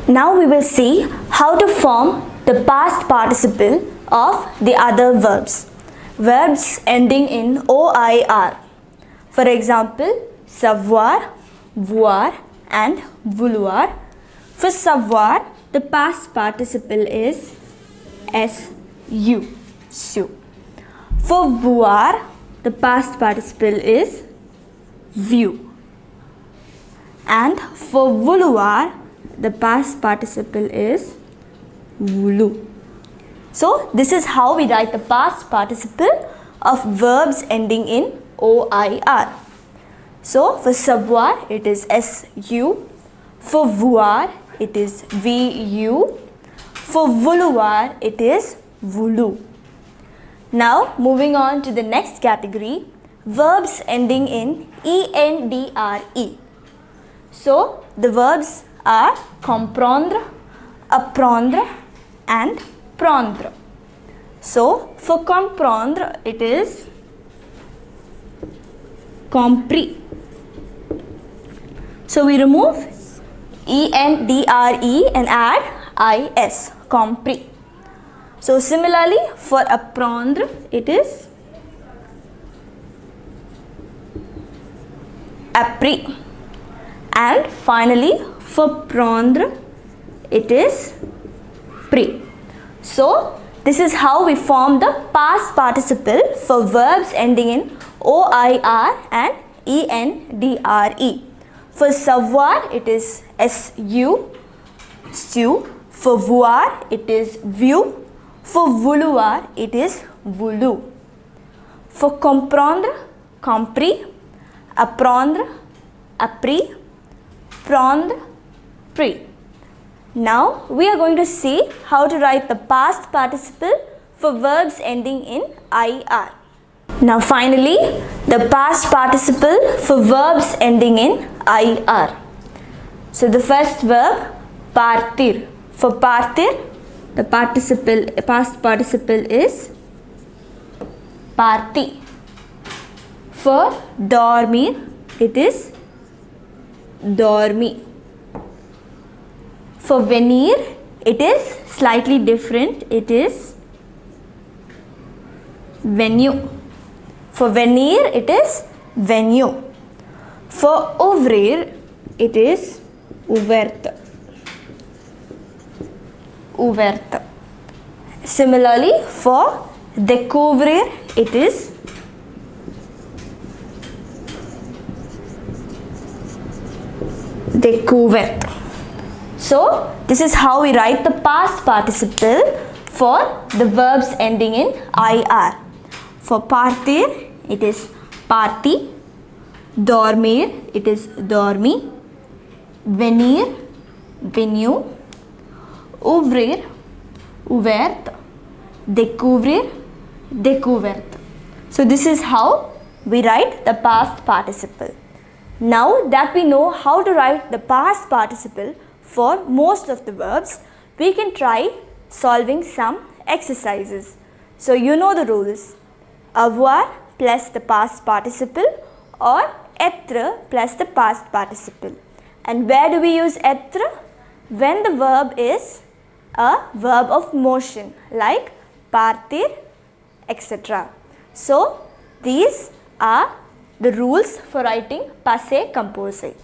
Now we will see how to form the past participle of the other verbs. Verbs ending in OIR. For example, savoir, voir and vouloir. For savoir, the past participle is SU, su. For voir, the past participle is view. And for vouloir, the past participle is voulu. So this is how we write the past participle of verbs ending in OIR. So for savoir it is SU, for voir it is VU, for vouloir it is voulu. Now moving on to the next category, verbs ending in ENDRE. So the verbs are comprendre, apprendre and prendre. So for comprendre it is compris. So we remove ENDRE and add IS, compris. So similarly for apprendre it is appris. And finally for prendre it is pris. So this is how we form the past participle for verbs ending in OIR and ENDRE. For savoir it is SU, su. For voir it is view. For vouloir it is voulu. For comprendre, compris. Apprendre, appris. Prendre, pris. Now we are going to see how to write the past participle for verbs ending in IR. Now finally, the past participle for verbs ending in IR. So the first verb, partir. For partir, the past participle is parti. For dormir, it is dormi. For venir, it is slightly different. It is venue. For venir, it is venue. For ouvrir, it is ouverte. Ouverte. Similarly, for découvrir, it is découverte. So this is how we write the past participle for the verbs ending in IR. For partir it is parti, dormir it is dormi, venir venu, ouvrir ouverte, découvrir découverte. So this is how we write the past participle. Now that we know how to write the past participle for most of the verbs, we can try solving some exercises. So you know the rules. Avoir plus the past participle or être plus the past participle. And where do we use être? When the verb is a verb of motion like partir, etc. So these are the rules for writing passé composé.